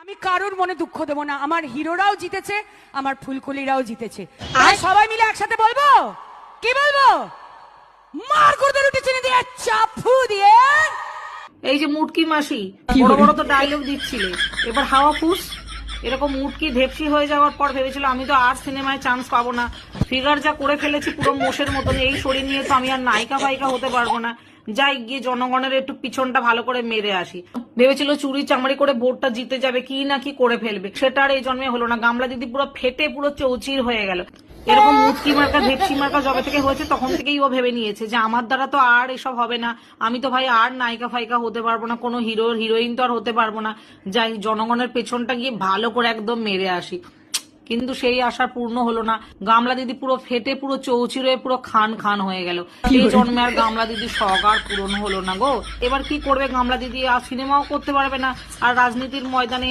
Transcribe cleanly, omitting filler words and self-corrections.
আমি কারোর মনে দুঃখ দেবো না, আমার হিরোরাও জিতেছে, আমার ফুলকলিরাও জিতেছে। আর সবাই মিলে একসাথে বলবো, কি বলবো? মার গুর্দে রুটি চিনি দিয়ে চাপু দিয়ে। এই যে মুটকি মাসি বড় বড় তো ডায়লগ দিচ্ছিলে, এবার হাওয়া ফুস। এরকম মুটকি ঢেপসি হয়ে যাওয়ার পর ভেবেছিল আমি তো আর সিনেমায় চান্স পাবো না, ফিগার যা করে ফেলেছি পুরো মোষের মতন, এই শরীর নিয়ে তো আমি আর নায়িকা ফাইকা হতে পারবো না, যাই গিয়ে জনগণের একটু পিছনটা ভালো করে মেরে আসি। ভেবেছিল চুরি চামড়ি করে ভোটটা জিতে যাবে, কি না কি করে ফেলবে, সেটা আর এই জন্মে হলো না। গামলা দিদি পুরো ফেটে পুরো চৌচির হয়ে গেল। এরকম মুটকি মার্কা ভেপসি মার্কা যবে থেকে হয়েছে তখন থেকেই ও ভেবে নিয়েছে যে আমার দ্বারা তো আর এসব হবে না, আমি তো ভাই আর নায়িকা ফাইকা হতে পারবো না, কোনো হিরো হিরোইন তো আর হতে পারবো না, যাই জনগণের পেছনটা গিয়ে ভালো করে একদম মেরে আসি। কিন্তু সেই আশা পূর্ণ হলো না, গামলা দিদি পুরো ফেটে পুরো চৌচির হয়ে পুরো খান খান হয়ে গেল। এই জন্মে আর গামলা দিদির শখ আর পূরণ হলো না গো। এবার কি করবে গামলা দিদি? আর সিনেমাও করতে পারবে না, আর রাজনীতির ময়দানে